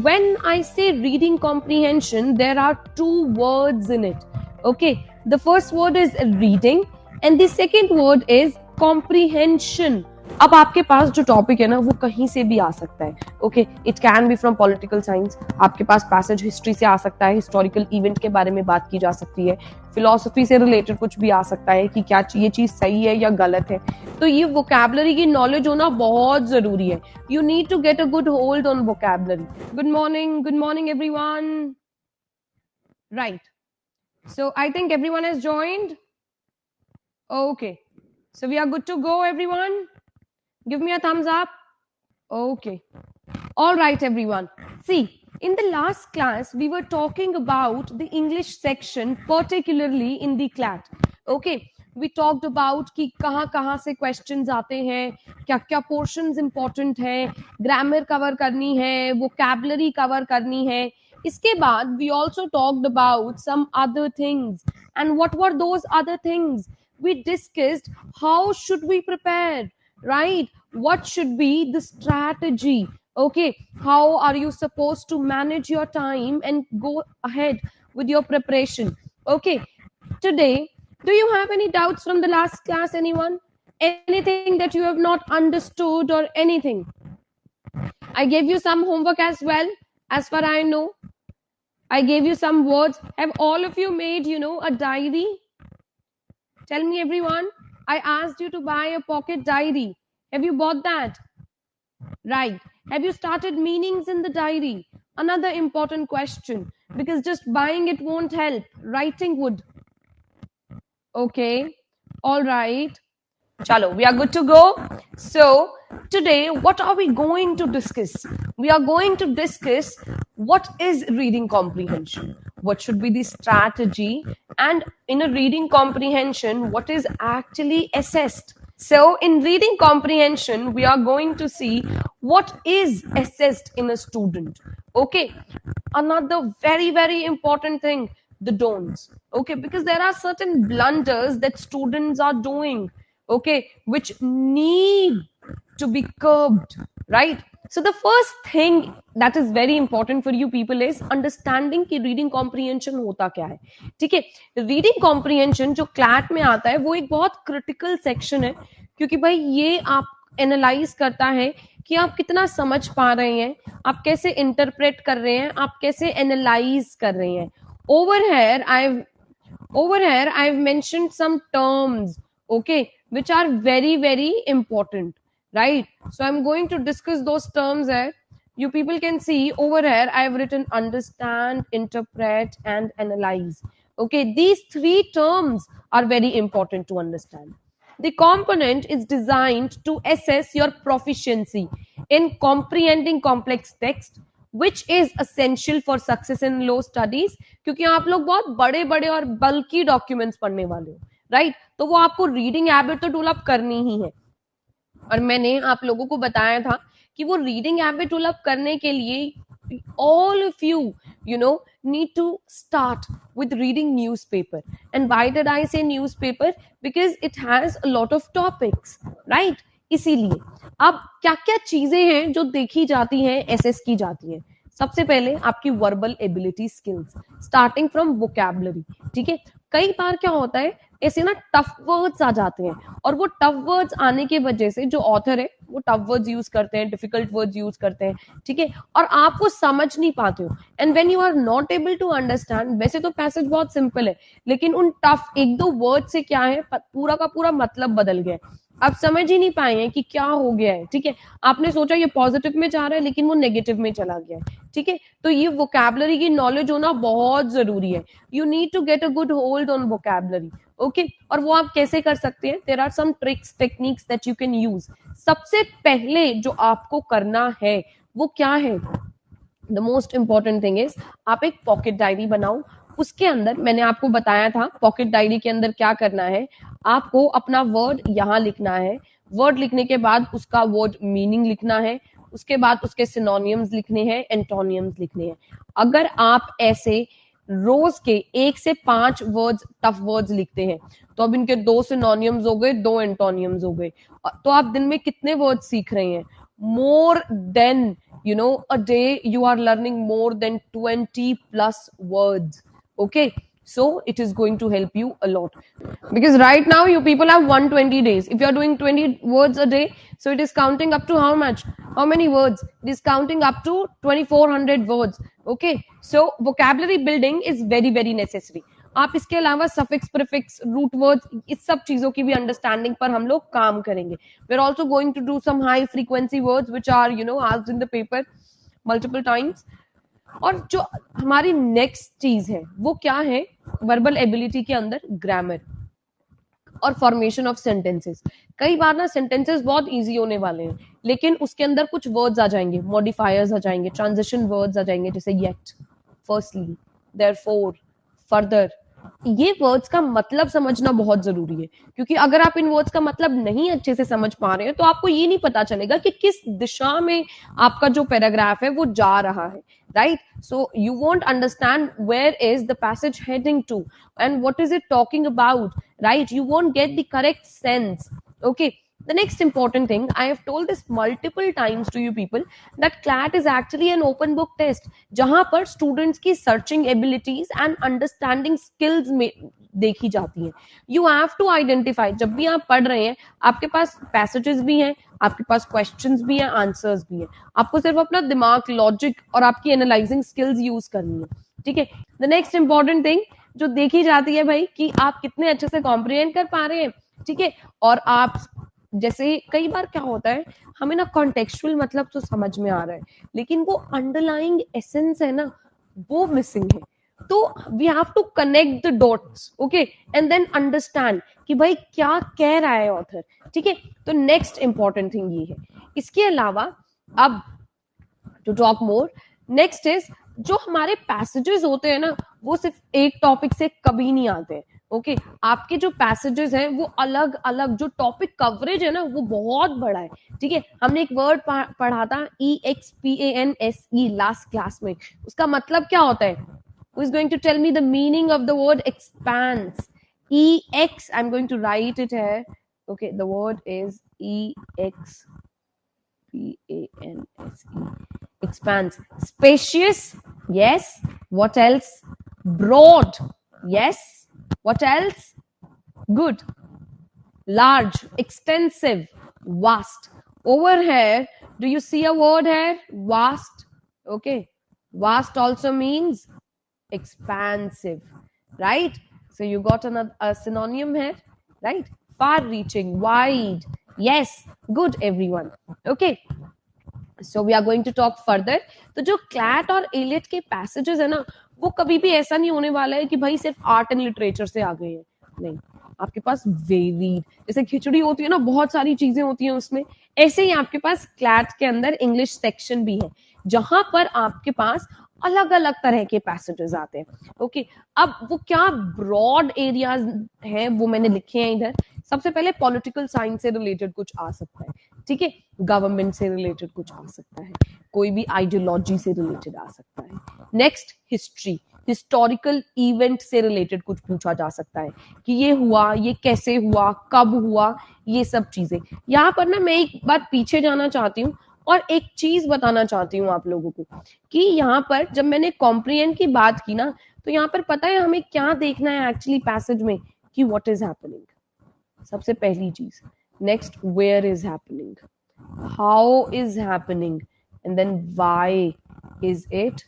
when I say reading comprehension, there are two words in it. Okay, the first word is reading and the second word is comprehension. अब आपके पास जो topic है ना वो कहीं से भी आ सकता है. Okay, it can be from political science, आपके पास पैसेज हिस्ट्री से आ सकता है, हिस्टोरिकल इवेंट के बारे में बात की जा सकती है, फिलॉसफी से रिलेटेड कुछ भी आ सकता है कि क्या ये चीज सही है या गलत है. तो ये वोकैबुलरी की नॉलेज होना बहुत जरूरी है. You need to get a good hold on vocabulary. Good morning everyone. Right, so I think everyone has joined. Okay, so we are good to go, everyone. Give me a thumbs up. Okay, all right, everyone. See, in the last class we were talking about the English section, particularly in the CLAT. Okay, we talked about कि कहाँ से questions आते हैं, क्या portions important है, grammar cover करनी है, vocabulary cover करनी है. इसके बाद we also talked about some other things. And what were those other things? We discussed how should we prepare, right? What should be the strategy? Okay, how are you supposed to manage your time and go ahead with your preparation? Okay, today, do you have any doubts from the last class, anyone? Anything that you have not understood or anything? I gave you some homework as well, as far I know. I gave you some words. Have all of you made, a diary? Tell me, everyone. I asked you to buy a pocket diary. Have you bought that? Right. Have you started meanings in the diary? Another important question, because just buying it won't help. Writing would. Okay. All right. Chalo, we are good to go. So, today, what are we going to discuss? We are going to discuss what is reading comprehension, what should be the strategy, and in a reading comprehension, what is actually assessed. So, in reading comprehension, we are going to see what is assessed in a student. Okay, another very, very important thing, the don'ts. Okay, because there are certain blunders that students are doing, okay, which need to be curbed, right? So the first thing that is very important for you people is understanding कि reading comprehension होता क्या है. ठीक है, reading comprehension जो CLAT में आता है वो एक बहुत critical section है, क्योंकि भाई ये आप एनालाइज करता है कि आप कितना समझ पा रहे हैं, आप कैसे इंटरप्रेट कर रहे हैं, आप कैसे एनालाइज कर रहे हैं. Over here I've mentioned some terms, okay, which are very, very important, right? So I'm going to discuss those terms here. You people can see over here I've written understand, interpret, and analyze. Okay, these three terms are very important to understand. The component is designed to assess your proficiency in comprehending complex text, which is essential for success in law studies. क्योंकि आप लोग बहुत बड़े बड़े और बल्कि documents पढ़ने वाले हो, राइट? तो वो आपको रीडिंग हैबिट तो डेवलप करनी ही है. और मैंने आप लोगों को बताया था कि वो रीडिंग हैबिट डेवलप करने के लिए all of you need to start with reading newspaper. And why did I say newspaper? Because it has a lot of topics, right? इसीलिए अब क्या क्या चीजें हैं जो देखी जाती हैं, एसेस की जाती हैं. सबसे पहले आपकी verbal ability skills, starting from vocabulary. ठीक है, कई बार क्या होता है ऐसे ना टफ वर्ड्स आ जाते हैं, और वो टफ वर्ड्स आने की वजह से जो ऑथर है वो टफ वर्ड्स यूज करते हैं, डिफिकल्ट वर्ड्स यूज करते हैं. ठीक है, और आप वो समझ नहीं पाते हो. And when you are not able to understand, वैसे तो पैसेज बहुत सिंपल है, लेकिन उन टफ एक दो वर्ड से क्या है पूरा का पूरा मतलब बदल गया है. आप समझ ही नहीं पाए हैं कि क्या हो गया है. ठीक है, आपने सोचा ये पॉजिटिव में जा रहा है लेकिन वो नेगेटिव में चला गया है. ठीक है, तो ये वोकैबुलरी की नॉलेज होना बहुत जरूरी है. You need to get a good hold on vocabulary. Okay, और वो आप कैसे कर सकते हैं? There are some tricks, techniques that you can use. सबसे पहले जो आपको करना है वो क्या है? The most important thing is आप एक पॉकेट डायरी बनाओ. उसके अंदर मैंने आपको बताया था पॉकेट डायरी के अंदर क्या करना है. आपको अपना वर्ड यहाँ लिखना है. वर्ड लिखने के बाद उसका वर्ड मीनिंग लिखना है. उसके बाद उसके सिनोनियम्स लिखने हैं, एंटोनियम्स लिखने हैं. अगर आप ऐसे रोज के 1 से 5 वर्ड्स, टफ वर्ड्स लिखते हैं, तो अब इनके 2 सिनोनियम्स हो गए, 2 एंटोनियम्स हो गए. तो आप दिन में कितने वर्ड सीख रहे हैं? More than a day you are learning more than 20 plus words. Okay, so it is going to help you a lot, because right now you people have 120 days. If you are doing 20 words a day, so it is counting up to how much, how many words? It is counting up to 2400 words. Okay, so vocabulary building is very very necessary. आप इसके अलावा suffix prefix root words इस सब चीजों की भी understanding पर हम लोग काम करेंगे. We are also going to do some high frequency words which are asked in the paper multiple times. और जो हमारी नेक्स्ट चीज है वो क्या है, वर्बल एबिलिटी के अंदर ग्रामर और फॉर्मेशन ऑफ सेंटेंसेस. कई बार ना सेंटेंसेस बहुत इजी होने वाले हैं, लेकिन उसके अंदर कुछ वर्ड्स आ जाएंगे, मॉडिफायर्स आ जाएंगे, ट्रांजिशन वर्ड्स आ जाएंगे, जैसे येट, फर्स्टली, देयरफॉर, फर्दर. ये वर्ड्स का मतलब समझना बहुत जरूरी है, क्योंकि अगर आप इन वर्ड्स का मतलब नहीं अच्छे से समझ पा रहे हैं तो आपको ये नहीं पता चलेगा कि किस दिशा में आपका जो पैराग्राफ है वो जा रहा है. right, so you won't understand where is the passage heading to and what is it talking about, right? You won't get the correct sense. Okay, the next important thing, I have told this multiple times to you people, that CLAT is actually an open book test, जहां पर students की searching abilities and understanding skills में देखी जाती हैं. You have to identify, जब भी आप पढ़ रहे हैं आपके पास पैसेजेस भी हैं, आपके पास क्वेश्चंस भी हैं, आंसर्स भी हैं. आपको सिर्फ अपना दिमाग, लॉजिक और आपकी एनालाइजिंग स्किल्स यूज करनी है. ठीक है, द नेक्स्ट इंपॉर्टेंट थिंग जो देखी जाती है भाई, कि आप कितने अच्छे से कॉम्प्रिहेंड कर पा रहे हैं. ठीक है, और आप जैसे कई बार क्या होता है, हमें ना कॉन्टेक्चुअल मतलब तो समझ में आ रहा है, लेकिन वो अंडरलाइंग एसेंस है ना, वो मिसिंग है. तो we have to connect the dots, okay, and then understand कि भाई क्या कह रहा है ऑथर. ठीक है, तो नेक्स्ट इंपॉर्टेंट थिंग ये है. इसके अलावा अब to talk more, next is जो हमारे पैसेजेस होते हैं ना, वो सिर्फ एक टॉपिक से कभी नहीं आते हैं. ओके, आपके जो पैसेजेस हैं वो अलग अलग, जो टॉपिक कवरेज है ना वो बहुत बड़ा है. ठीक है, हमने एक वर्ड पढ़ा था EXPANSE लास्ट क्लास में. उसका मतलब क्या होता है? Who is going to tell me the meaning of the word expanse? EX, I'm going to write it here. Okay, the word is EXPANSE. Expanse. Spacious, yes. What else? Broad, yes. What else? Good. Large, extensive, vast. Over here, do you see a word here? Vast. Okay, vast also means expansive, right? So you got a synonym here, right? Far reaching, wide, yes. Good everyone. Okay, so we are going to talk further. तो जो CLAT और Elliott के passages है ना, वो कभी भी ऐसा नहीं होने वाला है कि भाई सिर्फ आर्ट एंड लिटरेचर से आ गए हैं. नहीं, आपके पास वेरीड, जैसे खिचड़ी होती है ना, बहुत सारी चीजें होती हैं उसमें, ऐसे ही आपके पास क्लैट के अंदर इंग्लिश सेक्शन भी है, जहां पर आपके पास अलग अलग तरह के पैसेजेस आते हैं. ओके, अब वो क्या ब्रॉड एरियाज हैं वो मैंने लिखे हैं इधर. सबसे पहले पॉलिटिकल साइंस से रिलेटेड कुछ आ सकता है. ठीक है, गवर्नमेंट से रिलेटेड कुछ आ सकता है, कोई भी आइडियोलॉजी से रिलेटेड आ सकता है. नेक्स्ट, हिस्ट्री, हिस्टोरिकल इवेंट से रिलेटेड कुछ पूछा जा सकता है कि ये हुआ, ये कैसे हुआ, कब हुआ, ये सब चीजें. यहाँ पर ना मैं एक बात पीछे जाना चाहती हूँ और एक चीज बताना चाहती हूँ आप लोगों को, कि यहाँ पर जब मैंने कॉम्प्रिहेंड की बात की ना, तो यहाँ पर पता है हमें क्या देखना है एक्चुअली पैसेज में, कि व्हाट इज हैपनिंग, सबसे पहली चीज. Next, where is happening, how is happening, and then why is it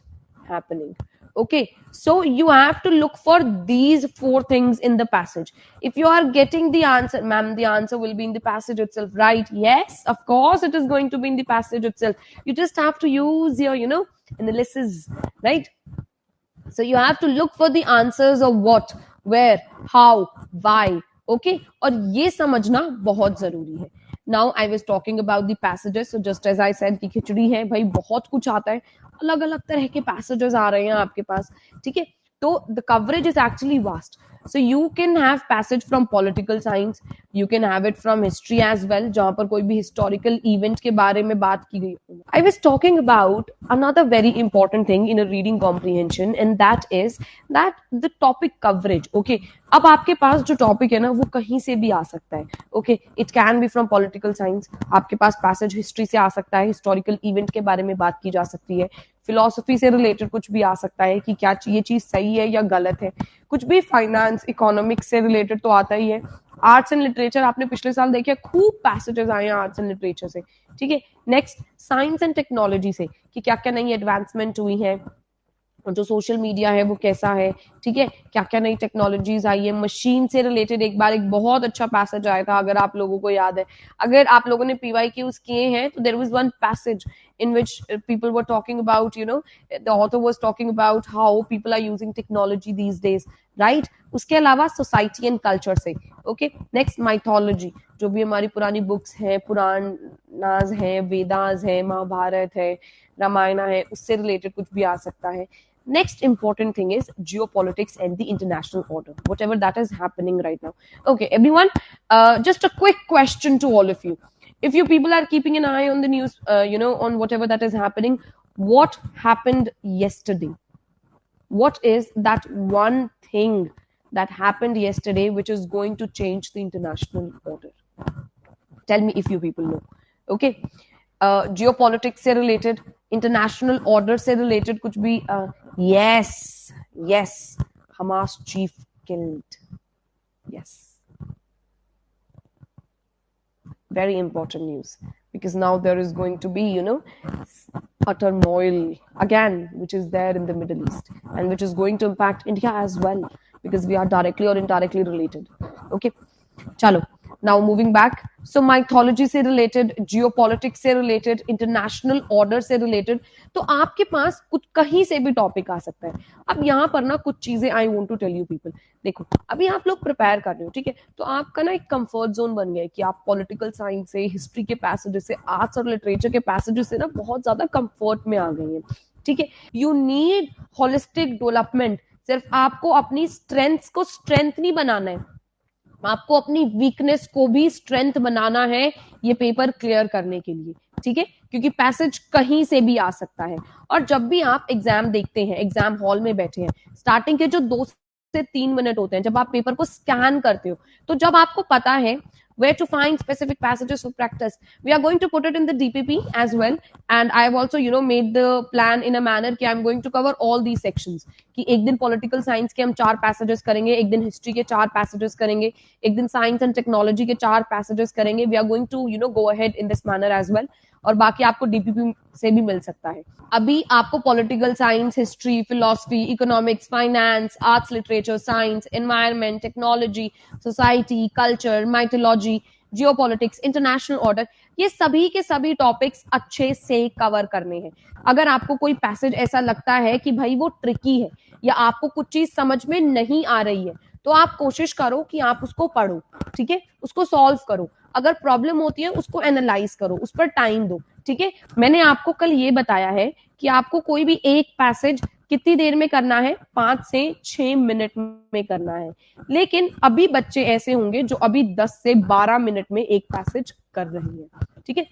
happening. Okay, so you have to look for these 4 things in the passage. If you are getting the answer, ma'am, the answer will be in the passage itself, right? Yes, of course it is going to be in the passage itself. You just have to use your analysis, right? So you have to look for the answers of what, where, how, why. Okay, और ये समझना बहुत जरूरी है. Now I was talking about the passages, so just as I said कि खिचड़ी है भाई, बहुत कुछ आता है, अलग अलग तरह के पैसेजेस आ रहे हैं आपके पास. ठीक है, तो the coverage is actually vast. So you can have passage from political science, you can have it from history as well, जहाँ पर कोई भी historical event के बारे में बात की गई हो. I was talking about another very important thing in a reading comprehension, and that is that the topic coverage. Okay, अब आपके पास जो टॉपिक है ना वो कहीं से भी आ सकता है. Okay, it can be from political science, आपके पास पैसेज हिस्ट्री से आ सकता है, हिस्टोरिकल इवेंट के बारे में बात की जा सकती है, फिलोसफी से रिलेटेड कुछ भी आ सकता है कि क्या ये चीज सही है या गलत है, कुछ भी फाइनेंस इकोनॉमिक्स से रिलेटेड तो आता ही है. आर्ट्स एंड लिटरेचर आपने पिछले साल देखे खूब पैसेजेस आए हैं आर्ट्स एंड लिटरेचर से. ठीक है, नेक्स्ट साइंस एंड टेक्नोलॉजी से कि क्या क्या नई एडवांसमेंट हुई है, जो सोशल मीडिया है वो कैसा है. ठीक है, क्या क्या नई टेक्नोलॉजीज आई है. मशीन से रिलेटेड एक बार एक बहुत अच्छा पैसेज आया था, अगर आप लोगों को याद है, अगर आप लोगों ने PYQs किए हैं तो there was one passage in which people were talking about, you know, the author was talking about how people are using technology these days, right? उसके अलावा सोसाइटी एंड कल्चर से. ओके, नेक्स्ट माइथोलॉजी, जो भी हमारी पुरानी books हैं, पुराणास हैं, वेदास है, महाभारत है, रामायण है, उससे रिलेटेड कुछ भी आ सकता है. Next important thing is geopolitics and the international order, whatever that is happening right now. Okay, everyone, just a quick question to all of you. If you people are keeping an eye on the news, you know, on whatever that is happening, what happened yesterday? What is that one thing that happened yesterday which is going to change the international order? Tell me if you people know. Okay, geopolitics से related, international order से related कुछ भी. Yes, Hamas chief killed. Yes, very important news, because now there is going to be, you know, a turmoil again which is there in the Middle East, and which is going to impact India as well, because we are directly or indirectly related. Okay, chalo, now moving back. So mythology से related, geopolitics से related, international order से related, तो आपके पास कुछ कहीं से भी topic आ सकता है. अब यहाँ पर ना कुछ चीजें I want to tell you people. देखो, अभी आप लोग प्रिपेयर कर रहे हो, ठीक है, तो आपका ना एक कंफर्ट जोन बन गया है कि आप पॉलिटिकल साइंस से, हिस्ट्री के पैसेजेस से, आर्ट्स और लिटरेचर के पैसेजेस से ना बहुत ज्यादा कंफर्ट में आ गए हैं. ठीक है, यू नीड होलिस्टिक डेवलपमेंट. सिर्फ आपको अपनी स्ट्रेंथ्स को स्ट्रेंथ नहीं बनाना है, आपको अपनी वीकनेस को भी स्ट्रेंथ बनाना है ये पेपर क्लियर करने के लिए. ठीक है, क्योंकि पैसेज कहीं से भी आ सकता है. और जब भी आप एग्जाम देखते हैं, एग्जाम हॉल में बैठे हैं, स्टार्टिंग के जो 2 से 3 मिनट होते हैं, जब आप पेपर को स्कैन करते हो, तो जब आपको पता है where to find specific passages for practice, we are going to put it in the DPP as well, and I have also, you know, made the plan in a manner कि I'm going to cover all these sections. कि एक दिन political science के हम 4 passages करेंगे, एक दिन history के 4 passages करेंगे, एक दिन science and technology के 4 passages करेंगे. We are going to, you know, go ahead in this manner as well. और बाकी आपको DPP से भी मिल सकता है. अभी आपको political science, history, philosophy, economics, finance, arts, literature, science, environment, technology, society, culture, mythology, geopolitics, international order, ये सभी के सभी टॉपिक्स अच्छे से कवर करने हैं. अगर आपको कोई पैसेज ऐसा लगता है कि भाई वो ट्रिकी है या आपको कुछ चीज समझ में नहीं आ रही है, तो आप कोशिश करो कि आप उसको पढ़ो. ठीक है, उसको सॉल्व करो. अगर प्रॉब्लम होती है उसको एनालाइज करो, उस पर टाइम दो. ठीक है, मैंने आपको कल ये बताया है कि आपको कोई भी एक पैसेज कितनी देर में करना है, 5 से 6 मिनट में करना है. लेकिन अभी बच्चे ऐसे होंगे जो अभी 10 से 12 मिनट में एक पैसेज कर रहे हैं. ठीक है,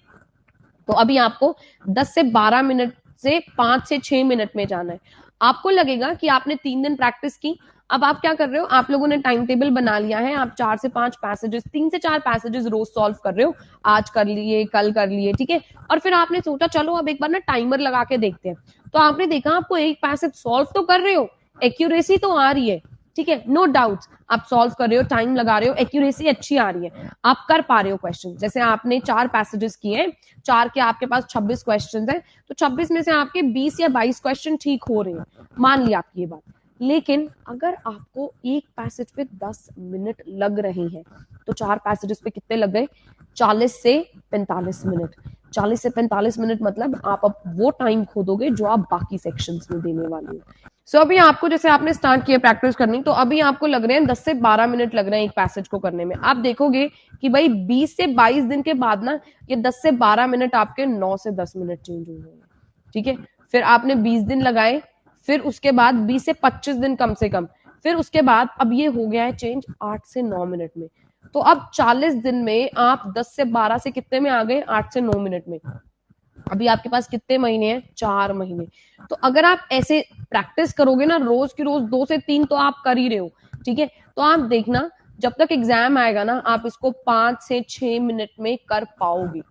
तो अभी आपको 10 से 12 मिनट से 5 से 6 मिनट में जाना है. आपको लगेगा कि आपने 3 दिन प्रैक्टिस की. अब आप क्या कर रहे हो, आप लोगों ने टाइम टेबल बना लिया है, आप 4 से 5 पैसेजेस, 3 से 4 पैसेजेस रोज सॉल्व कर रहे हो. आज कर लिए, कल कर लिए. ठीक है, और फिर आपने सोचा चलो अब एक बार ना टाइमर लगा के देखते हैं. तो आपने देखा आपको एक पैसेज सॉल्व तो कर रहे हो, एक्यूरेसी तो आ रही है. ठीक है, नो डाउट, आप सॉल्व कर रहे हो, टाइम लगा रहे हो, एक्यूरेसी अच्छी आ रही है, आप कर पा रहे हो क्वेश्चन. जैसे आपने 4 पैसेजेस किए हैं, 4 के आपके पास 26 क्वेश्चन है, तो 26 में से आपके 20 या 22 क्वेश्चन ठीक हो रहे हैं, मान लिया आपकी ये बात. लेकिन अगर आपको एक पैसेज पे 10 मिनट लग रहे हैं, तो 4 पैसेजेस पे कितने लग गए, 40 से 45 मिनट. 40 से 45 मिनट मतलब आप अब वो टाइम खो दोगे जो आप बाकी सेक्शंस में देने वाले हो. सो अभी आपको, जैसे आपने स्टार्ट किया प्रैक्टिस करनी, तो अभी आपको लग रहे हैं 10 से 12 मिनट लग रहे हैं एक पैसेज को करने में. आप देखोगे कि भाई 20 से 22 दिन के बाद ना ये 10 से 12 मिनट आपके 9 से 10 मिनट चेंज हो गए. ठीक है, फिर आपने 20 दिन लगाए, फिर उसके बाद 20 से 25 दिन कम से कम, फिर उसके बाद अब ये हो गया है चेंज 8 से 9 मिनट में। तो अब 40 दिन में आप 10 से 12 से कितने में आ गए, 8 से 9 मिनट में। अभी आपके पास कितने महीने हैं, 4 महीने। तो अगर आप ऐसे प्रैक्टिस करोगे ना रोज की रोज 2 से 3 तो आप कर ही रहे हो, ठीक है। तो आप देखना जब तक एग्जाम आएगा ना आप इसको 5 से 6 मिनट में कर पाओगे।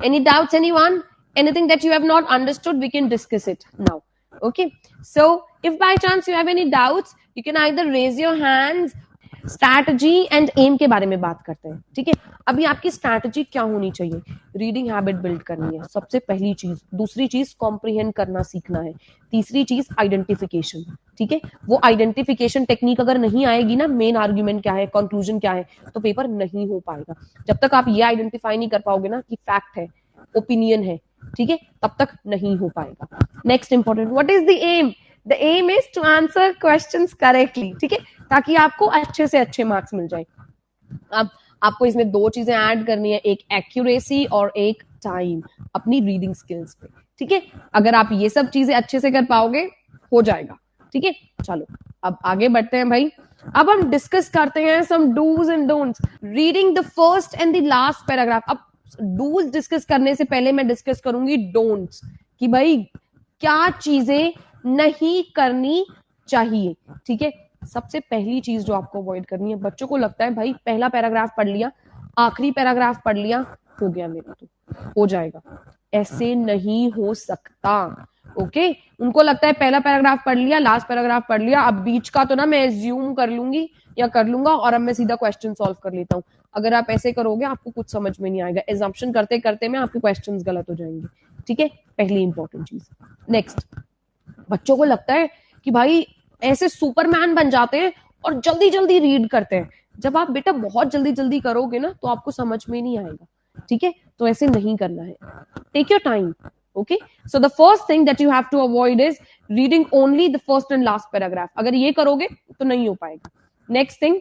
Any doubts anyone, anything that you have not understood, we can discuss it now. Okay, so if by chance you have any doubts, you can either raise your hands. Strategy and aim के बारे में बात करते हैं, ठीक है। अभी आपकी स्ट्रैटेजी क्या होनी चाहिए, रीडिंग हैबिट बिल्ड करनी है सबसे पहली चीज। दूसरी चीज कॉम्प्रिहेंड करना सीखना है। तीसरी चीज आइडेंटिफिकेशन, ठीक है। वो आइडेंटिफिकेशन टेक्निक अगर नहीं आएगी ना, मेन आर्ग्यूमेंट क्या है, कंक्लूजन क्या है, तो पेपर नहीं हो पाएगा। जब तक आप ये आइडेंटिफाई नहीं कर पाओगे ना कि फैक्ट है, ओपिनियन है, ठीक है, तब तक नहीं हो पाएगा। Next important, what is the aim? The aim is to answer questions correctly, ठीक है, ताकि आपको अच्छे से अच्छे मार्क्स मिल जाए। अब आपको इसमें दो चीजें ऐड करनी है, एक एक्यूरेसी और एक टाइम अपनी रीडिंग स्किल्स पे, ठीक है। अगर आप ये सब चीजें अच्छे से कर पाओगे हो जाएगा, ठीक है। चलो अब आगे बढ़ते हैं भाई। अब हम डिस्कस करते हैं some dos and don'ts reading the first and the last paragraph. अब डूज डिस्कस करने से पहले मैं डिस्कस करूंगी डोंट्स, कि भाई क्या चीजें नहीं करनी चाहिए, ठीक है। सबसे पहली चीज जो आपको अवॉइड करनी है, बच्चों को लगता है भाई पहला पैराग्राफ पढ़ लिया, आखिरी पैराग्राफ पढ़ लिया, हो गया मेरा तो हो जाएगा। ऐसे नहीं हो सकता, ओके। उनको लगता है पहला पैराग्राफ पढ़ लिया, लास्ट पैराग्राफ पढ़ लिया, अब बीच का तो ना मैं एज्यूम कर लूंगी या कर लूंगा और अब मैं सीधा क्वेश्चन सॉल्व कर लेता हूँ। अगर आप ऐसे करोगे आपको कुछ समझ में नहीं आएगा, एजम्पशन करते करते में आपके क्वेश्चंस गलत हो जाएंगे, ठीक है। पहली इंपॉर्टेंट चीज। नेक्स्ट, बच्चों को लगता है कि भाई ऐसे सुपरमैन बन जाते हैं और जल्दी जल्दी रीड करते हैं। जब आप बेटा बहुत जल्दी जल्दी करोगे ना तो आपको समझ में नहीं आएगा, ठीक है। तो ऐसे नहीं करना है, take your time, okay. So the first thing that you have to avoid is reading only the first and last paragraph. अगर ये करोगे तो नहीं हो पाएगा। नेक्स्ट थिंग,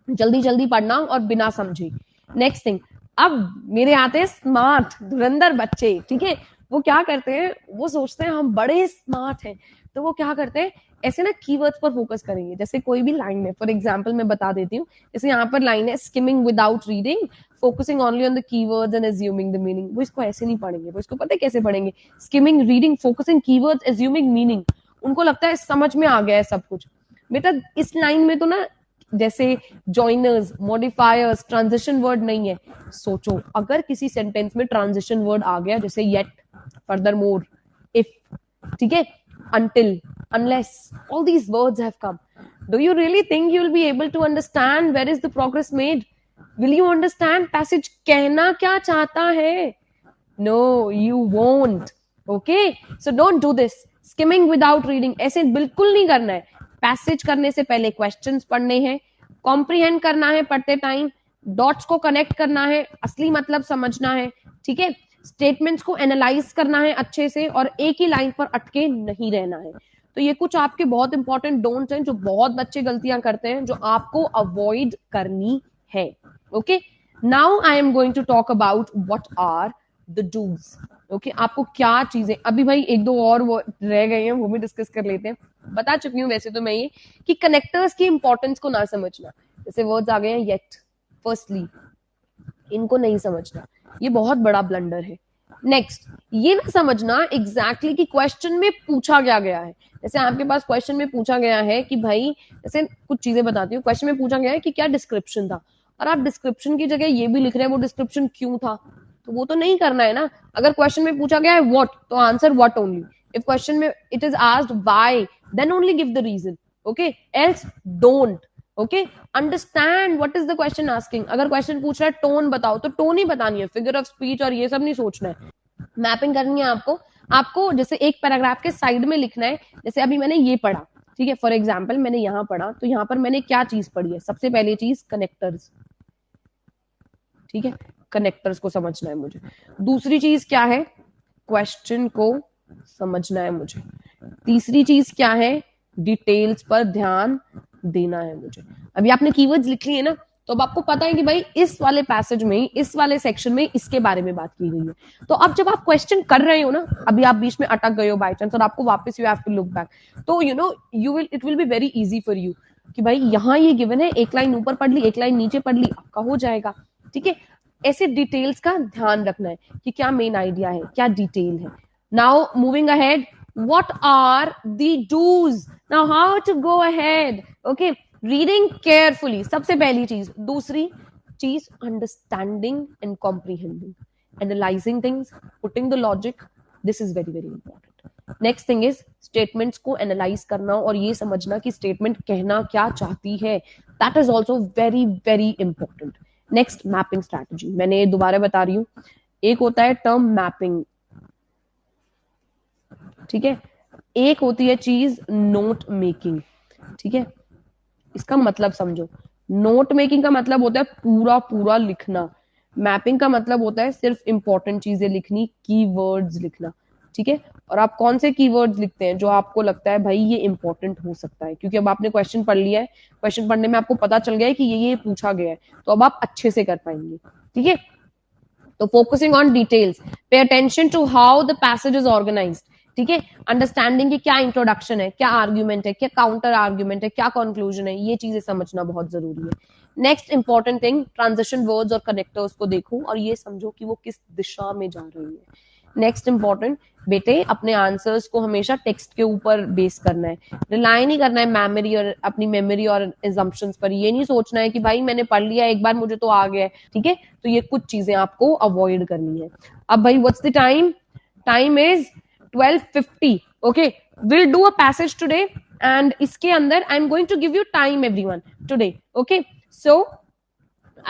जल्दी जल्दी पढ़ना और बिना समझे। नेक्स्ट थिंग, अब मेरे आते हैं स्मार्ट धुरंधर बच्चे, ठीक है। वो क्या करते हैं, वो सोचते हैं हम बड़े स्मार्ट हैं, तो वो क्या करते हैं ऐसे ना कीवर्ड्स पर फोकस करेंगे। जैसे कोई भी लाइन है, फॉर एग्जांपल मैं बता देती हूँ, जैसे यहाँ पर लाइन है skimming without reading, focusing only on the keywords and assuming the meaning. वो इसको ऐसे नहीं पढ़ेंगे, वो इसको पता है कैसे पढ़ेंगे, skimming, reading, focusing, keywords, assuming meaning. उनको लगता है समझ में आ गया है सब कुछ। बेटा इस लाइन में तो ना जैसे जॉइनर्स, मॉडिफायर्स, ट्रांजिशन वर्ड नहीं है। सोचो अगर किसी सेंटेंस में ट्रांजिशन वर्ड आ गया, जैसे येट, फर्दरमोर, इफ, ठीक है, until, unless, all these words have come, do you really think you will be able to understand where is the progress made? Will you understand passage कहना क्या चाहता है? No, you won't, okay, so don't do this skimming without reading। ऐसे बिल्कुल नहीं करना है। Passage करने से पहले क्वेश्चंस पढ़ने हैं, कॉम्प्रिहेंड करना है पढ़ते टाइम, डॉट्स को कनेक्ट करना है, असली मतलब समझना है, ठीक है। स्टेटमेंट्स को एनालाइज करना है अच्छे से और एक ही लाइन पर अटके नहीं रहना है। तो ये कुछ आपके बहुत इंपॉर्टेंट डोंट्स हैं जो बहुत बच्चे गलतियां करते हैं, जो आपको अवॉइड करनी है, okay. Now I am going to talk about what are the dos, okay. आपको क्या चीजें, अभी भाई एक दो और वो रह गए हैं, वो भी डिस्कस कर लेते हैं। बता चुकी हूँ वैसे तो मैं ये, कि कनेक्टर्स की इंपॉर्टेंस को ना समझना। जैसे वर्ड्स आ गए हैं येट, फर्स्टली, इनको नहीं समझना, ये बहुत बड़ा ब्लंडर है। नेक्स्ट, ये ना समझना एग्जैक्टली कि क्वेश्चन में पूछा क्या गया है। जैसे आपके पास क्वेश्चन में पूछा गया है कि भाई, जैसे कुछ चीजें बताती हूँ, क्वेश्चन में पूछा गया है कि क्या डिस्क्रिप्शन था, और आप डिस्क्रिप्शन की जगह ये भी लिख रहे हैं वो डिस्क्रिप्शन क्यों था, तो वो तो नहीं करना है ना। अगर क्वेश्चन में पूछा गया है व्हाट, तो answer what only. If question में it is asked why, then only give the reason, okay, else don't, okay. Understand what is the question asking. अगर क्वेश्चन पूछ रहा है टोन बताओ, तो टोन ही बतानी है, फिगर ऑफ स्पीच और ये सब नहीं सोचना है। मैपिंग करनी है आपको जैसे एक पैराग्राफ के साइड में लिखना है। जैसे अभी मैंने ये पढ़ा, ठीक है, फॉर एग्जाम्पल मैंने यहाँ पढ़ा, तो यहाँ पर मैंने क्या चीज पढ़ी है, सबसे पहली चीज कनेक्टर्स, ठीक है, कनेक्टर्स को समझना है मुझे। दूसरी चीज क्या है, क्वेश्चन को समझना है मुझे। तीसरी चीज क्या है, डिटेल्स पर ध्यान देना है मुझे। अभी आपने कीवर्ड्स लिख लिए ना, तो अब आपको पता है कि भाई इस वाले पैसेज में, इस वाले सेक्शन में इसके बारे में बात की गई है। तो अब जब आप क्वेश्चन कर रहे हो ना, अभी आप बीच में अटक गए हो बाय चांस और आपको वापस you have to look back, तो you know you will, it will be very easy for you कि भाई यहाँ ये गिवन है, एक लाइन ऊपर पढ़ ली, एक लाइन नीचे पढ़ ली, आपका हो जाएगा, ठीक है। ऐसे डिटेल्स का ध्यान रखना है कि क्या मेन आइडिया है, क्या डिटेल है। Now moving ahead, what are the do's? Now how to go ahead? Okay, reading carefully, सबसे पहली चीज। दूसरी चीज, understanding and comprehending, analyzing things, putting the logic, this is very very important. Next thing is statements को analyze करना और ये समझना कि statement कहना क्या चाहती है, that is also very very important. Next, mapping strategy, मैंने दोबारा बता रही हूँ, एक होता है term mapping, ठीक है, एक होती है चीज नोट मेकिंग, ठीक है। इसका मतलब समझो, नोट मेकिंग का मतलब होता है पूरा पूरा लिखना, मैपिंग का मतलब होता है सिर्फ इंपॉर्टेंट चीजें लिखनी, कीवर्ड्स लिखना, ठीक है। और आप कौन से कीवर्ड्स लिखते हैं जो आपको लगता है भाई ये इंपॉर्टेंट हो सकता है, क्योंकि अब आपने क्वेश्चन पढ़ लिया है, क्वेश्चन पढ़ने में आपको पता चल गया है कि ये पूछा गया है, तो अब आप अच्छे से कर पाएंगे, ठीक है। तो focusing on details, pay attention to how the passage is organised, ठीक है। अंडरस्टैंडिंग कि क्या इंट्रोडक्शन है, क्या आर्ग्यूमेंट है, क्या काउंटर आर्ग्यूमेंट है, क्या कंक्लूजन है, ये चीजें समझना बहुत जरूरी है। Next important thing, transition words और कनेक्टर्स को देखो और ये समझो कि वो किस दिशा में जा रही है। नेक्स्ट इंपॉर्टेंट, बेटे अपने आंसर्स को हमेशा टेक्स्ट के ऊपर बेस करना है, रिलाई नहीं करना है मेमोरी और अपनी मेमोरी और एजम्पशंस पर। ये नहीं सोचना है कि भाई मैंने पढ़ लिया एक बार, मुझे तो आ गया है, ठीक है। तो ये कुछ चीजें आपको अवॉइड करनी है। अब भाई what's the time? Time is 12:50, okay. Will do a passage today and इसके अंदर I am going to give you time everyone today, okay. So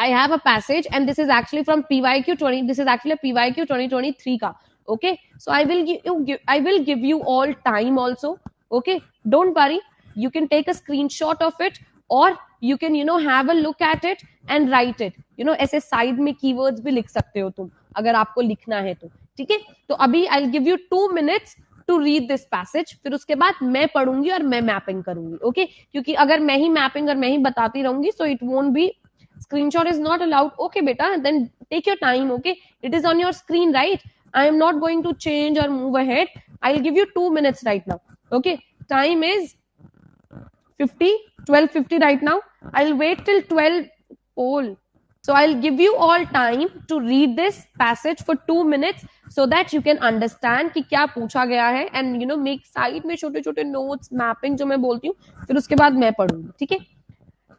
I have a passage and this is actually from PYQ 20, this is actually a PYQ 2023 ka, okay. So I will give you all time also, okay, don't worry, you can take a screenshot of it or you can have a look at it and write it, ऐसे side में keywords भी लिख सकते हो तुम अगर आपको लिखना है तो, ठीक है। तो अभी I'll give you 2 minutes to read this passage, फिर उसके बाद मैं पढ़ूंगी और मैं मैपिंग करूंगी, ओके। क्योंकि अगर मैं ही मैपिंग और मैं ही बताती रहूंगी so it won't be, screenshot is not allowed, okay beta, then take your time, okay, it is on your screen, right? I am not going to change or move ahead, I'll give you 2 minutes right now, okay. Time is 12:50 right now, I'll wait till 12 poll, so I'll give you all time to read this passage for 2 minutes so that you can understand कि क्या पूछा गया है and make side में छोटे छोटे notes, mapping जो मैं बोलती हूँ, फिर उसके बाद मैं पढ़ूंगी, ठीक है।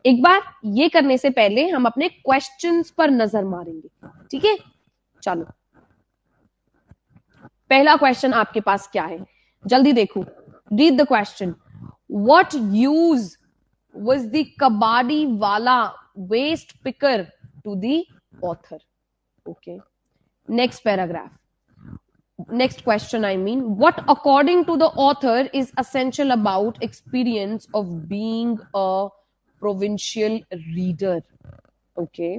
एक बार ये करने से पहले हम अपने क्वेश्चंस पर नजर मारेंगे, ठीक है। चलो, पहला क्वेश्चन आपके पास क्या है, जल्दी देखो, read the question. What use was the कबाड़ी वाला waste picker to the author, okay. Next paragraph, next question, I mean, what according to the author is essential about experience of being a provincial reader, okay।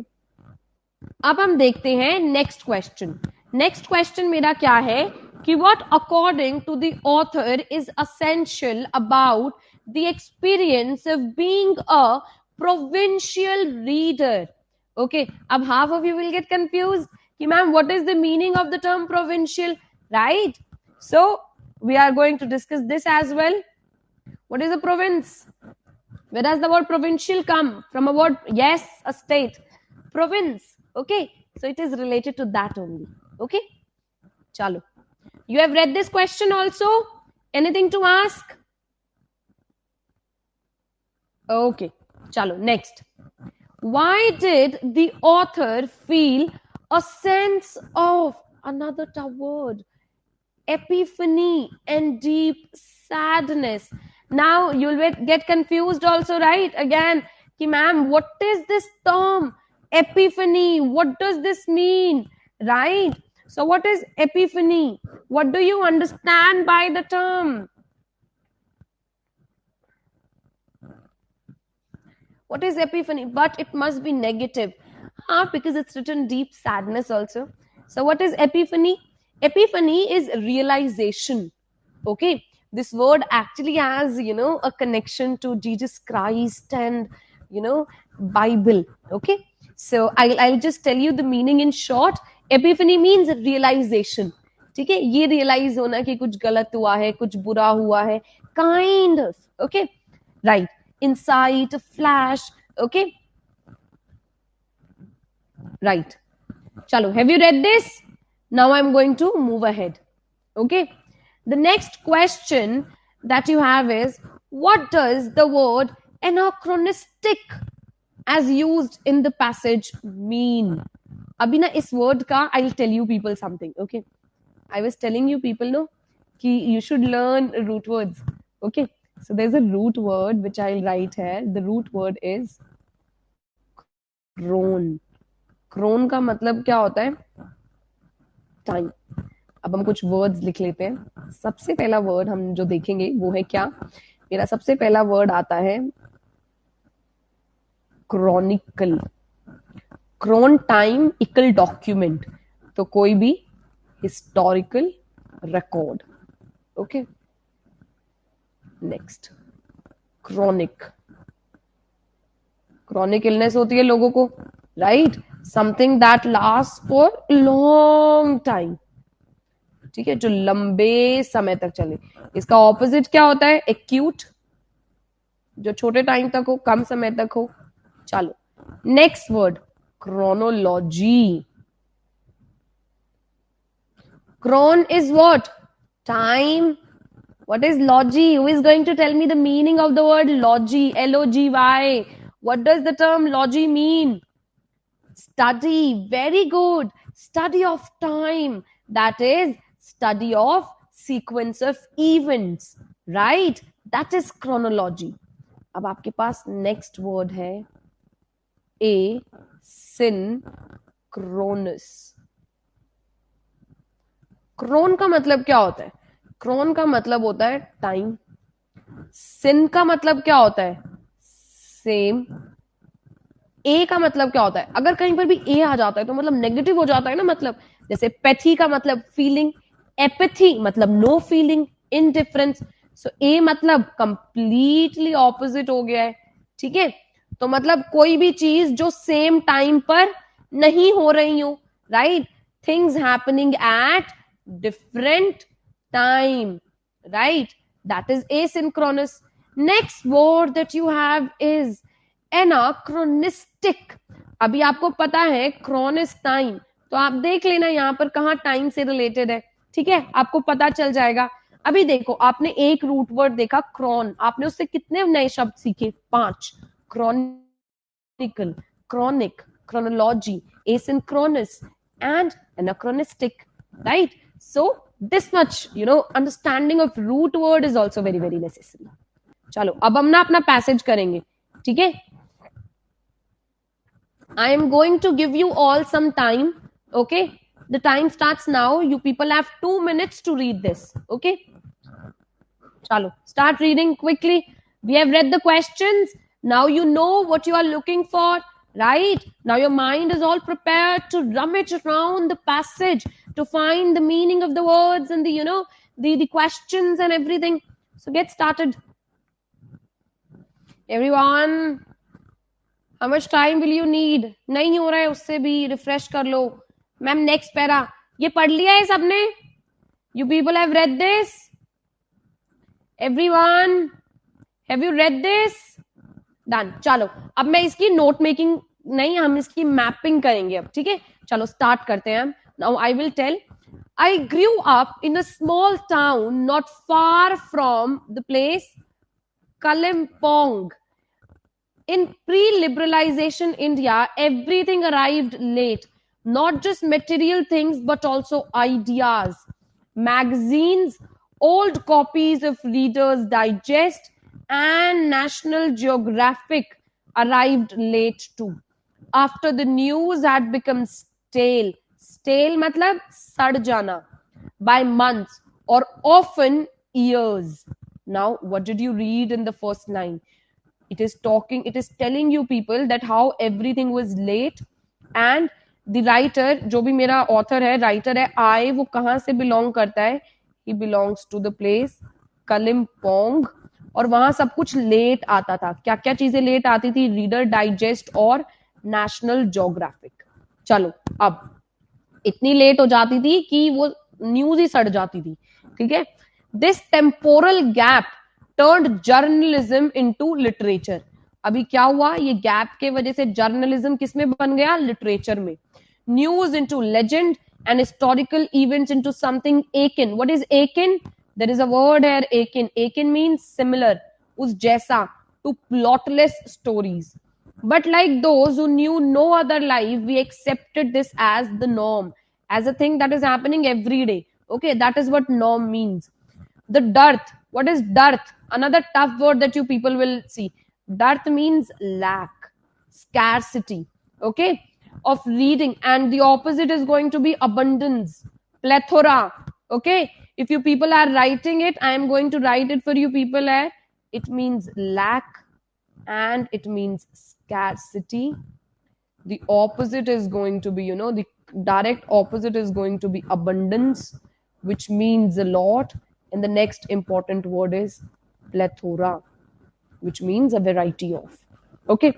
अब हम देखते हैं next question. Next question मेरा क्या है कि what according to the author is essential about the experience of being a provincial reader, okay। अब half of you will get confused कि ma'am what is the meaning of the term provincial, right? So we are going to discuss this as well. What is a province? Where does the word provincial come from? A word, yes, a state, province, okay, so it is related to that only, okay। chalo, you have read this question also, anything to ask? Okay, chalo, next, why did the author feel a sense of, another tough word, epiphany and deep sadness? Now you'll get confused also, right? Again, ki ma'am, what is this term epiphany? What does this mean, right? So what is epiphany? What do you understand by the term? What is epiphany? But it must be negative, because it's written deep sadness also. So what is epiphany? Epiphany is realization, okay. This word actually has a connection to Jesus Christ and Bible, okay. So I'll just tell you the meaning in short. Epiphany means realization, ठीक है। ये realize होना कि कुछ गलत हुआ है, कुछ बुरा हुआ है, kind of, okay, right। insight, a flash. Okay, right. Chalo, have you read this? Now I'm going to move ahead. Okay, the next question that you have is, what does the word anachronistic as used in the passage mean? Abhi na is word ka, I'll tell you people something. Okay, I was telling you people, no, ki you should learn root words. Okay, so there's a root word which I'll write here. The root word is crone. Crone का मतलब क्या होता है? Time. अब हम कुछ words लिख लेते हैं. सबसे पहला वर्ड हम जो देखेंगे वो है क्या? मेरा सबसे पहला वर्ड आता है chronicle. Chron time equal document, तो कोई भी historical record. Okay, next chronic. Chronic illness होती है लोगों को, right? Something that last for long time. ठीक है, जो लंबे समय तक चले. इसका ऑपोजिट क्या होता है? एक्यूट, जो छोटे टाइम तक हो, कम समय तक हो. चलो, next word chronology. Chron is what? Time. What is logy? Who is going to tell me the meaning of the word logy? Logy. What does the term logy mean? Study. Very good. Study of time. That is study of sequence of events. Right? That is chronology. अब आपके पास next word है asynchronous. Crown का मतलब क्या होता है? Crown का मतलब होता है टाइम. सिन का मतलब क्या होता है? सेम. ए का मतलब क्या होता है? अगर कहीं पर भी ए आ जाता है तो मतलब नेगेटिव हो जाता है ना. मतलब जैसे पैथी का मतलब फीलिंग, एपैथी मतलब नो फीलिंग, इनडिफरेंस. सो ए मतलब कंप्लीटली ऑपोजिट हो गया है. ठीक है, तो मतलब कोई भी चीज जो सेम टाइम पर नहीं हो रही हो, right? Things happening at different time, right? That is asynchronous. Next word that you have is anachronistic. अभी आपको पता है क्रोन इज टाइम, तो आप देख लेना यहां पर कहां टाइम से रिलेटेड है. ठीक है, आपको पता चल जाएगा. अभी देखो, आपने एक रूट वर्ड देखा क्रोन, आपने उससे कितने नए शब्द सीखे? 5. Chronicle, chronic, chronology, asynchronous and anachronistic, right? So this much, understanding of root word is also very very necessary. चलो, अब हम ना अपना पैसेज करेंगे. ठीक है, I am going to give you all some time. Okay, the time starts now. You people have 2 minutes to read this. Okay, chalo, start reading quickly. We have read the questions. Now you know what you are looking for, right? Now your mind is all prepared to rummage around the passage to find the meaning of the words and the questions and everything. So get started. Everyone, how much time will you need? नहीं हो रहा है, उससे भी refresh कर लो. Ma'am next para ये पढ़ लिया है सबने? You people have read this? Everyone, have you read this? Done. चलो, अब मैं इसकी नोट मेकिंग नहीं, हम इसकी मैपिंग करेंगे अब. ठीक है, चलो स्टार्ट करते हैं. Now I will tell. I grew up in a small town not far from the place Kalimpong. In pre-liberalization India, everything arrived late. Not just material things, but also ideas. Magazines, old copies of Reader's Digest, and National Geographic arrived late too. After the news had become stale. Stale matlab sad jana. By months or often years. Now, what did you read in the first line? It is telling you people that how everything was late. And the writer, जो भी मेरा author है, writer है, I, वो कहाँ से belong करता है? He belongs to the place Kalimpong. और वहां सब कुछ लेट आता था. क्या क्या चीजें लेट आती थी? रीडर डाइजेस्ट और नेशनल ज्योग्राफिक. चलो, अब इतनी लेट हो जाती थी कि वो न्यूज ही सड़ जाती थी. ठीक है, this temporal gap turned journalism into literature. अभी क्या हुआ, ये गैप के वजह से जर्नलिज्म किस में बन गया, लिटरेचर में. News into legend and historical events into something akin. What is akin? There is a word here, akin. Akin means similar, उस जैसा, to plotless stories. But like those who knew no other life, we accepted this as the norm, as a thing that is happening every day. Okay, that is what norm means. The dearth. What is dearth? Another tough word that you people will see. Dearth means lack, scarcity. Okay, of reading, and the opposite is going to be abundance, plethora. Okay, if you people are writing it, I am going to write it for you people. It means lack and it means scarcity. The opposite is going to be, the direct opposite is going to be abundance, which means a lot. And the next important word is plethora, which means a variety of. Okay.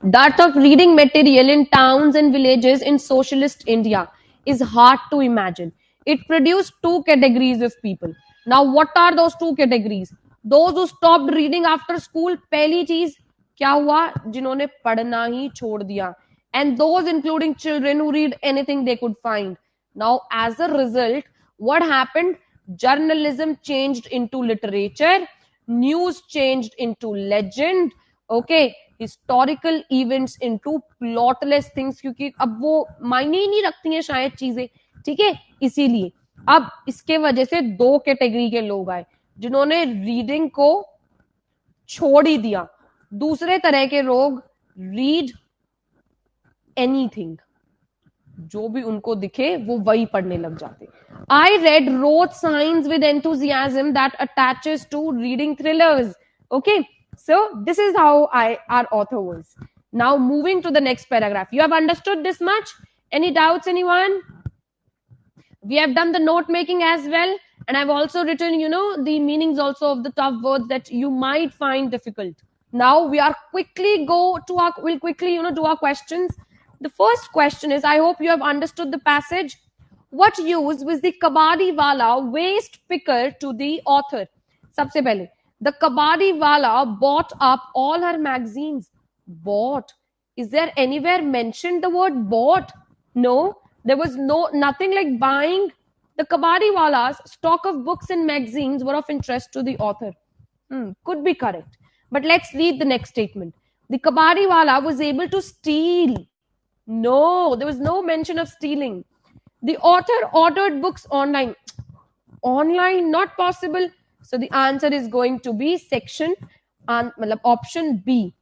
Dearth of reading material in towns and villages in socialist India is hard to imagine. It produced two categories of people. Now, what are those two categories? Those who stopped reading after school, पहली चीज क्या हुआ, जिन्होंने पढ़ना ही छोड़ दिया. And those including children who read anything they could find. Now, as a result, what happened? Journalism changed into literature, news changed into legend, okay, historical events into plotless things, क्योंकि अब वो मायने ही नहीं रखती हैं शायद चीजें, ठीक है. इसीलिए अब इसके वजह से दो कैटेगरी के लोग आए जिन्होंने रीडिंग को छोड़ ही दिया. दूसरे तरह के लोग रीड एनीथिंग, जो भी उनको दिखे वो वही पढ़ने लग जाते. I read Roth science with enthusiasm that attaches to reading thrillers. Okay, so this is how our author was. Now moving to the next paragraph. You have understood this much? Any doubts, anyone? We have done the note making as well, and I've also written, the meanings also of the tough words that you might find difficult. Now we'll quickly, do our questions. The first question is, I hope you have understood the passage. What use was the kabadi wala waste picker to the author? Sabse pehle, the kabadi wala bought up all her magazines. Bought. Is there anywhere mentioned the word bought? No, there was nothing like buying. The kabadi wala's stock of books and magazines were of interest to the author. Could be correct. But let's read the next statement. The kabadi wala was able to steal. No, there was no mention of stealing. The author ordered books online. Online, not possible. So the answer is going to be option B.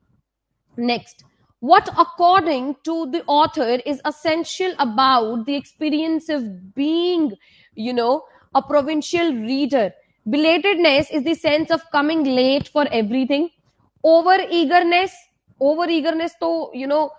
Next, what according to the author is essential about the experience of being, a provincial reader? Belatedness is the sense of coming late for everything. Over eagerness to,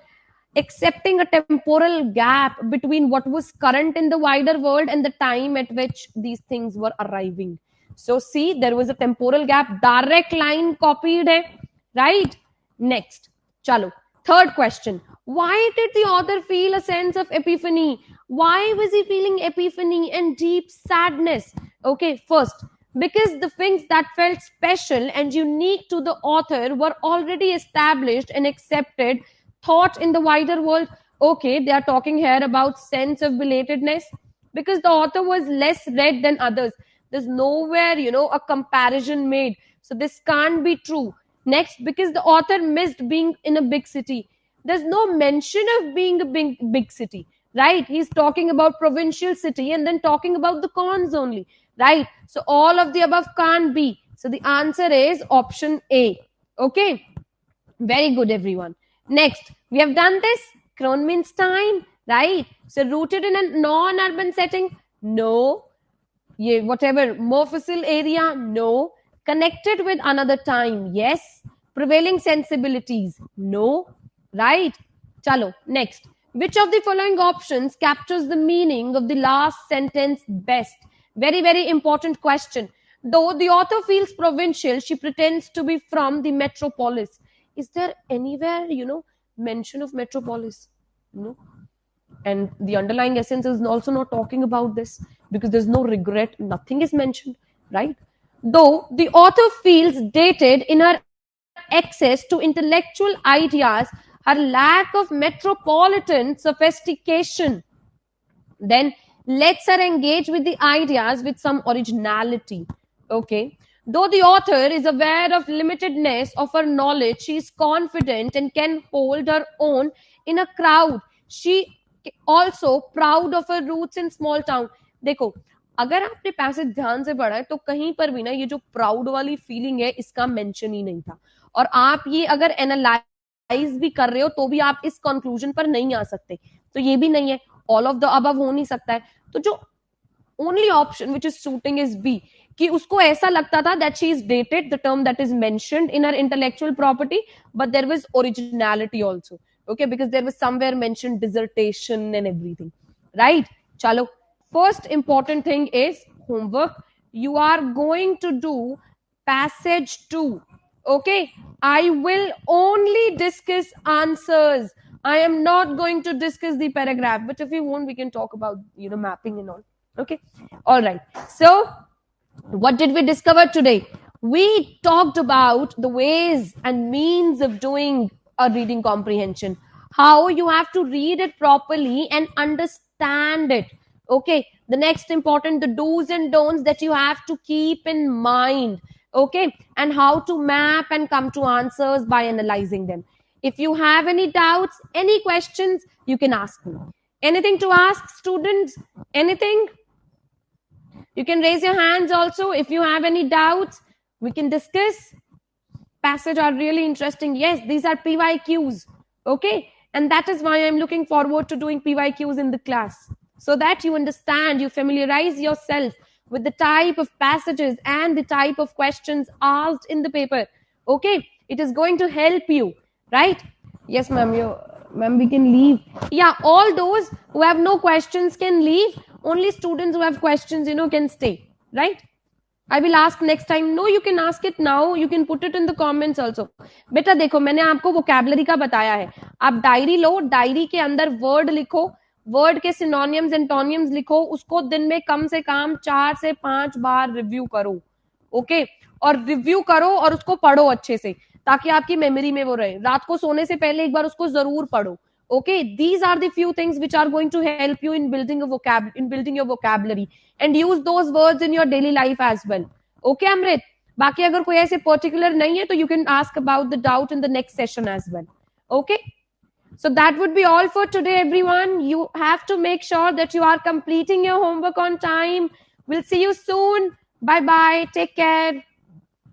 accepting a temporal gap between what was current in the wider world and the time at which these things were arriving. So see, there was a temporal gap. Direct line copied hai, right? Next, chalo. Third question. Why did the author feel a sense of epiphany? Why was he feeling epiphany and deep sadness? Okay, first, because the things that felt special and unique to the author were already established and accepted, thought in the wider world. Okay, they are talking here about sense of belatedness because the author was less read than others. There's nowhere, a comparison made. So this can't be true. Next, because the author missed being in a big city. There's no mention of being a big city, right? He's talking about provincial city and then talking about the cons only, right? So all of the above can't be. So the answer is option A. Okay. Very good, everyone. Next, we have done this. Kronenstein, right? So rooted in a non-urban setting? No. Yeah, whatever. Mofussil area? No. Connected with another time? Yes. Prevailing sensibilities? No. Right? Chalo, next. Which of the following options captures the meaning of the last sentence best? Very, very important question. Though the author feels provincial, she pretends to be from the metropolis. Is there anywhere, mention of metropolis? No. And the underlying essence is also not talking about this because there's no regret. Nothing is mentioned, right? though the author feels dated in her access to intellectual ideas, her lack of metropolitan sophistication then lets her engage with the ideas with some originality. Okay. Though the author is aware of limitedness of her knowledge, she is confident and can hold her own in a crowd. She also proud of her roots in small town. देखो, अगर आपने passage ध्यान से पढ़ा है तो कहीं पर भी ना ये जो प्राउड वाली फीलिंग है इसका मेंशन ही नहीं था, और आप ये अगर एनालाइज भी कर रहे हो तो भी आप इस कंक्लूजन पर नहीं आ सकते, तो ये भी नहीं है, ऑल ऑफ द अबव हो नहीं सकता है। तो जो only option which is suiting is B, कि उसको ऐसा लगता था that she is dated the term that is mentioned in her intellectual property, but there was originality also, okay, because there was somewhere mentioned dissertation and everything, right? Chalo, first important thing is homework. You are going to do passage 2, okay? I will only discuss answers. I am not going to discuss the paragraph, but if you want we can talk about mapping and all. Okay, all right. So what did we discover today? We talked about the ways and means of doing a reading comprehension, how you have to read it properly and understand it. Okay, the next important, the do's and don'ts that you have to keep in mind. Okay, and how to map and come to answers by analyzing them. If you have any doubts, any questions, you can ask me. Anything to ask, students? Anything? You can raise your hands also if you have any doubts. We can discuss. Passage are really interesting. Yes, these are PYQs. Okay. And that is why I'm looking forward to doing PYQs in the class, so that you understand, you familiarize yourself with the type of passages and the type of questions asked in the paper. Okay. It is going to help you, right? Yes, ma'am. Ma'am, we can leave. Yeah, all those who have no questions can leave. Only students who have questions, can stay, right? I will ask next time. No, you can ask it now. You can put it in the comments also. बेटा देखो, मैंने आपको vocabulary का बताया है. आप diary लो, diary के अंदर वर्ड लिखो, वर्ड के सिनोनियम्स एंटोनियम्स लिखो, उसको दिन में कम से कम 4 से 5 बार रिव्यू करो. ओके, और रिव्यू करो और उसको पढ़ो अच्छे से, ताकि आपकी मेमोरी में वो रहे. रात को सोने से पहले एक बार उसको जरूर पढ़ो. Okay, these are the few things which are going to help you in building your vocabulary, and use those words in your daily life as well. Okay, Amrit? बाकी अगर कोई ऐसे particular नहीं है तो you can ask about the doubt in the next session as well. Okay, so that would be all for today, everyone. You have to make sure that you are completing your homework on time. We'll see you soon. Bye bye, take care.